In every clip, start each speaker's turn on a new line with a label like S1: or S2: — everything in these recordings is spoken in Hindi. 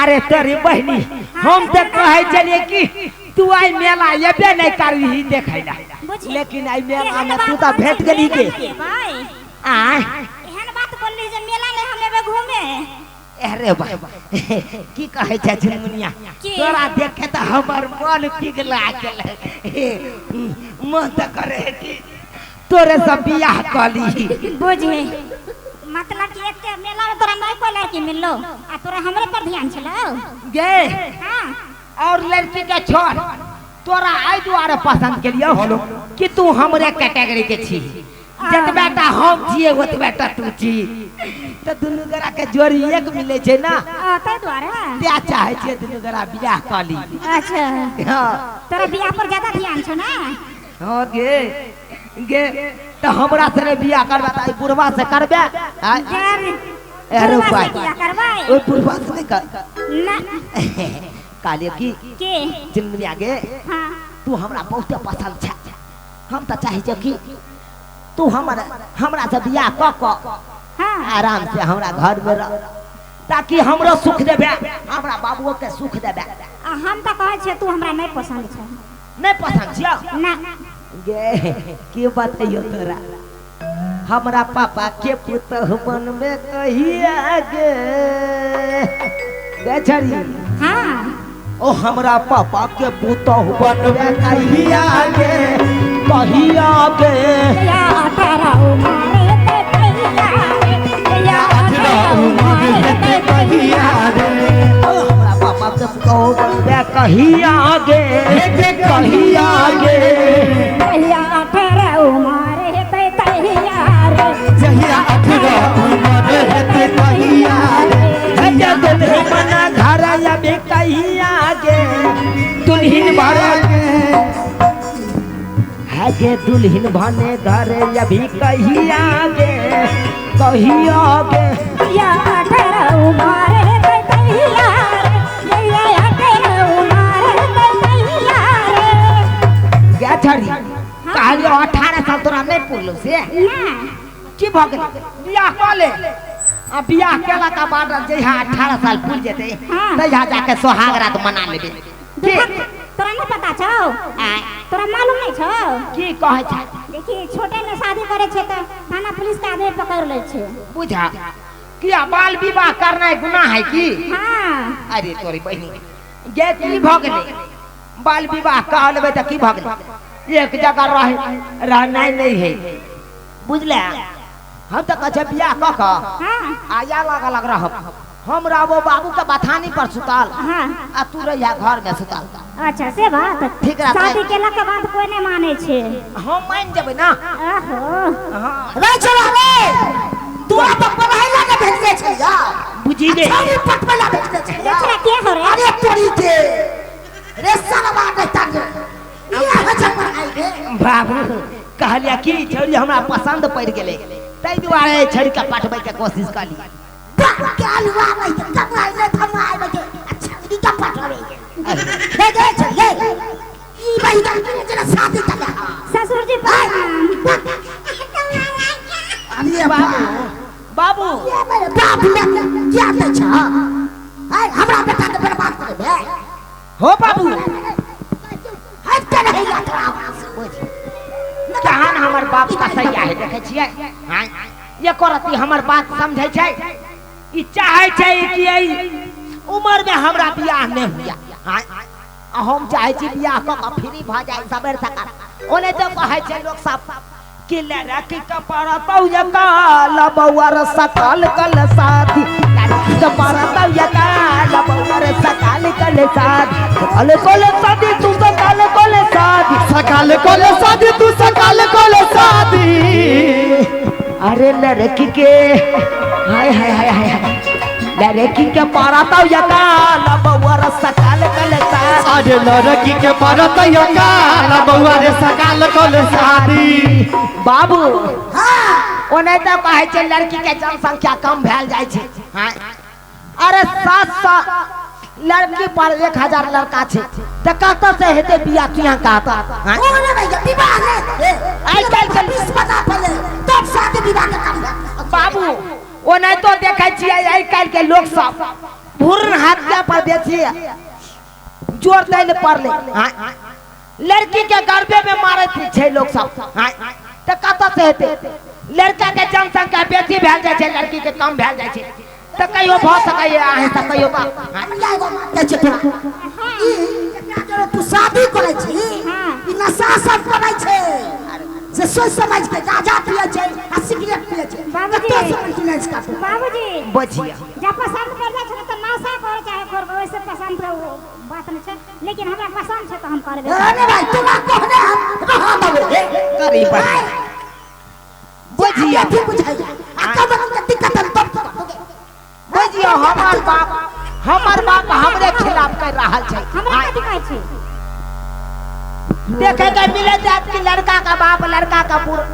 S1: अरे तेरी बहनी हम तो कहे चलिए कि तू आई मेला ये बे नहीं करही देखैला लेकिन आई मेला में तू तो भेट गेली के आ
S2: एहन बात बोलली जे मेला में हम एबे घूमे
S1: अरे भाई की कहे छ झुनमुनिया तोरा देखे त हमर मन पिघला गेल मन त करे कि तोरे सब बियाह कली
S2: बुझे मतलब कि एते मेला में तोरा नहीं कोला कि मिललो आ तोरा हमरे पर ध्यान छलो
S1: गे
S2: हां
S1: और लड़की के छोड़ तोरा आई दुआरे पसंद के लिए होलो कि तू हमरे कैटेगरी के छी जतबेटा हम छिए ओतबेटा तू छी त दुनु गरा के जोड़ी एक मिले छै ना
S2: तै द्वारा
S1: त्या चाहे छै दुनु गरा बियाह कली
S2: अच्छा
S1: हां
S2: तोरा बियाह पर ज्यादा ध्यान छ ना
S1: हां गे गे त हमरा से बियाह करबा त बुढ़वा से करबे अरे भाई
S2: बियाह करबै
S1: ओ बुढ़वा से नहीं कर
S2: ना
S1: काले की
S2: के
S1: जिंदगी आगे
S2: हां
S1: तू हमरा बहुत पसंद छ हम त चाहे छ कि तू हमरा से बियाह क
S2: हां
S1: आराम से हमरा घर में रह ताकि हमरो सुख देबे हमरा बाबुओ के सुख देबे
S2: हम त कहै छै तू हमरा नहीं पसंद छ
S1: नहीं पसंद छ
S2: ना
S1: गे के बताइयो तोरा हमरा पापा के पुतह मन में कहिया गे बेचारी
S2: हां
S1: ओ हमरा पापा के पुतह बन में कहिया गे
S2: या तारा उमारे ते कहिया या तारा उमारे ते कहिया
S1: ओ हमरा पापा के पुतह बन में कहिया गे
S2: या तारा उमारे ते कहिया रे
S1: जहिया 18 उम्र हेते कहिया रे दुल्हन बना घर आबे कहिया गे दुल्हन भरा गे दुल्हन भने घर अभी कहिया गे
S2: या तारा उमारे ते कहिया रे या तारा उमारे ते कहिया रे
S1: गे छड़ी कहलियो 18 साल तोरा नहीं पुरलो से
S2: ना
S1: की भ गेल बियाह क ले आ बियाह केला का बाद जहिया 18 साल पुर जेते तहिया जाके सोहाग रात मना लेबे
S2: तोरा नहीं पता छौ तोरा मालूम नहीं छौ
S1: की कहे छ
S2: देखी छोटे में शादी करे छे त थाना पुलिस का आदमी पकड़ ले छे
S1: बुझा किया बाल विवाह करना गुनाह है की
S2: हां
S1: अरे तोरी बहनी गे की भ गेले बाल विवाह कह लेबे त की भ गेले एक जगह रहना नहीं है बुझले हम त कह बियाह क
S2: हां
S1: आया लग रह हमरा वो बाबू के बथानी पर सुताल
S2: हां
S1: आ तू रहिया घर में सुताल
S2: अच्छा से बात
S1: ठीक है
S2: शादी केला के बाद कोई नहीं माने छे
S1: हम मान जेबे ना
S2: आहो
S1: हां
S3: रे छोरा रे तू अब पढ़ाई लगे भेज दे छै या
S1: बुझी दे
S3: छानी पटवला भेज दे छै
S2: बेचारा के हो रे
S3: अरे तोरी के रे सनवा के तक ये हजम आई रे
S1: बाबू कहलिया की छोरी हमरा पसंद पड़ गेले तै दुआरे छोरी के पटबै के कोशिश कली
S3: के अलवा नहीं कमाई ले थमाई बजे अच्छा ई का पटवे ले दे छै ले ई भाई का जरा शादी कर
S2: ससुर जी
S1: अरे बाबू
S3: ये मेरे बाप ने क्या दे छ आई हमरा बेटा के बर्बाद कर दे
S1: हो बाबू
S3: हट के नहीं लतरा बुझ
S1: कहां हमर बाप का सही है देखे छियै हां ये करती हमर बात समझै छै ई चाहे छै कि ई उम्र में हमरा बियाह नहीं हुआ हां हम चाहे छी बियाह क फ्री भ जाए सबेर सकाल ओने तो कहे छै लोग सब कि लड़की का परतौ ये काल बौआ रे सकाल कल शादी तो परतौ ये काल बौआ रे सकाल कल शादी कल कल शादी तू सकाल कल शादी
S4: सकाल कोले शादी तू सकाल कोले शादी
S1: अरे लड़की के हाय हाय हाय हाय लड़की के परतौ ये काल बौआ रे सकाल कल शादी
S4: अरे लड़की के परत यो काल बउआ रे सकाल कोले शादी
S1: बाबू हां ओने त कहे छै लड़की के जनसंख्या कम भेल जाय छै हां अरे 700 लड़की पर 1000 लड़का छै त कत से हेते बियाह तुया कहता हां
S3: ओने भैया विवाह ले
S1: आई काल के
S3: 20 बता पहले तब शादी विवाह के काम
S1: बाबू ओने तो देखे छियै आई काल के लोग सब भूर्ण हत्या पर पर बेसी जोर दैले पड़ले लड़की के गर्भे में मारे थे लोग सब तो कत से हेते लड़का के जनसंख्या बेसी भेल जाय छै लड़की के कम भेल जाय छै तो कहियो भ सकै आहे त कहियो बा
S3: तू शादी करे छी ई नशा सब करे छै से सोच समझ के गांजा पिए छै आ सिगरेट पिए छै
S2: बाबूजी
S1: बचिया
S2: जब पसंद कर जा छै त नशा करे चाहे कर वैसे पसंद के बात नहीं छै लेकिन हमरा पसंद छै त हम करबे
S3: अरे भाई तोरा कहने रहा बाबू
S1: करी भाई बचिया
S3: ठीक बुझाइया आ कब के दिक्कत हम तब
S1: बचिया हमर बाप हमरे खिलाफ कर रहल छै
S2: हमरा कथि कहै छै
S1: देखे के मिले जात कि लड़का का बाप लड़का का पूरा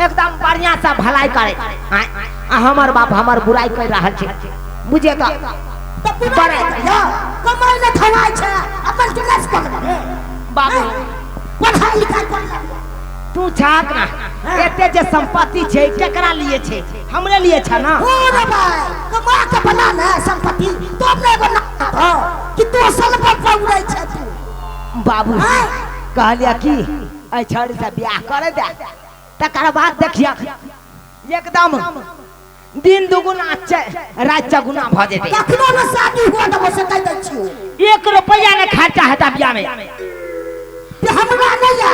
S1: एकदम बढ़िया से भलाई करे आ हमर बाप हमर बुराई कर रहल छै बुझे का
S3: बड़े कमाई न खवाय छै अपन क्लास कर
S1: बाबू
S3: पढ़ाई लिखाई कर
S1: तू छाक ना एते जे संपत्ति छै केकरा लिए छै हमरे लिए छै ना
S3: ओ रे भाई कमा के बना ना संपत्ति तो ने बना कि तू सल पर पौड़ै छै तू
S1: बाबू कहलिया कि ऐ छड़ी से बियाह करे दे तकर बाद देखिया एकदम दिन दुगुना रात चगुना भ जेते
S3: कखनो न शादी हुआ त से कह दै छियो
S1: 1 रुपया ने खर्चा हेता बियाह में
S3: ते हमरा नहीं या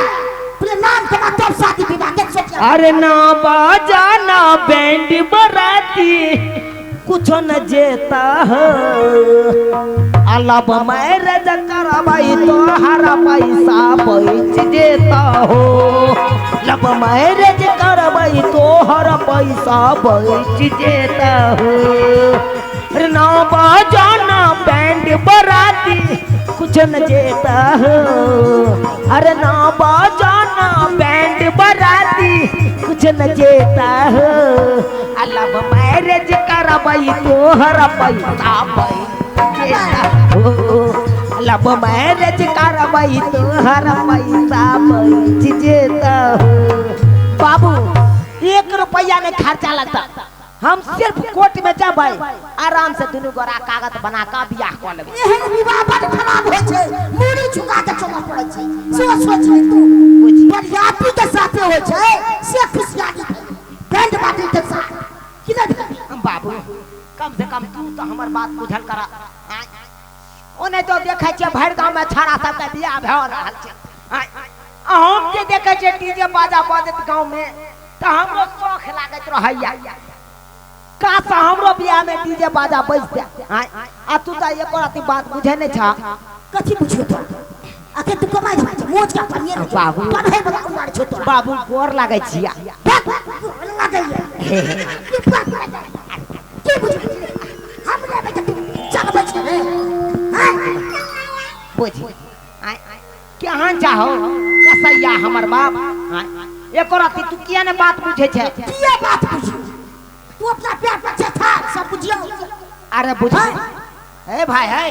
S3: पूरे नाम के बाद तब शादी विवाह के सोच
S1: अरे ना बाजा ना बैंड बराती कुछ न जेता हो अलब मैरिज करवाई तो हर पैसा बच जेता हो लब मैरिज करवाई तो हर पैसा बच जेता हो अरे ना बाजा ना बैंड बराती कुछ न जेता हो अरे ना बाजा ना बैंड बराती कुछ न जेता हो अलब मैरिज करवाई तो हर पैसा बच जेता हो लब मैरिज करवाई तो हर पैसा बच जेता हो बाबू 1 रुपया में खर्चा लगता हम सिर्फ कोर्ट में जब आराम से दुनू गोरा कागज बना का बियाह कर लेबे
S3: एहन विवाह बड़ खराब होय छै मुड़ी झुका के चलना पड़ै छै सोच तू बरियाती के साथे होय छै से खुशियाली बैंड पार्टी के साथ कि नहीं
S1: बाबू कम से कम तू तो हमर बात बुझल करा ओने तो देखै छै भर गांव में छाड़ा सब के बियाह भ रहल छै हम जे देखै छै डीजे बाजा बजत गांव में त हमरो शौक लागत रहैया काश हमरो बियाह में डीजे बाजा बजते आ तू त एको राती बात बुझे नै छ
S3: कथि बुझियो तो आके तू कमाई धमाई छै मोज का पनिए
S1: बाबू
S3: पढ़े बड़ा उमार छै तो
S1: बाबू गोर लागै छिया
S3: लागै की बुझियो हमरा बेटा तू चलबै छै
S1: बुझी केहन चाहो कसैया हमर बाप एको राती तू किया ने बात बुझे छै
S3: किया बात बुझियो तू अपना प्यार पर था सब बुझियो
S1: अरे बुझ ए भाई है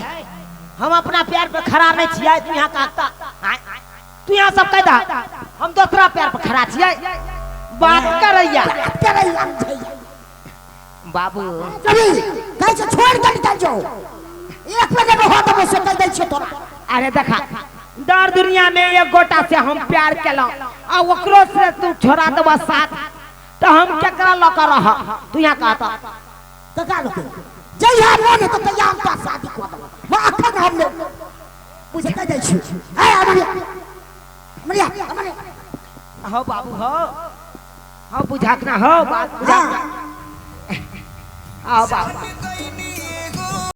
S1: हम अपना प्यार पे खड़ा नहीं छियै तू यहाँ कहता तू यहाँ सब कह दा हम दूसरा प्यार पे खड़ा छियै बात करैया बाबू
S3: कहीं से छोड़ के निकल जाओ 1 बजे में हो तो से कह दै छै तोरा
S1: अरे देखा दर दुनिया में एक गोटा से हम प्यार केलौ आ ओकरो से तू छोड़ा देबा साथ तो हम केकरा ल कर रह तू यहाँ कहता
S3: कका लोग जइया मोन तो तैयार का शादी कर दो वो अखन हम लोग बुझे कह दै छै है मरिया
S1: हो बाबू हो बुझात ना हो बात बुझा आओ बाबू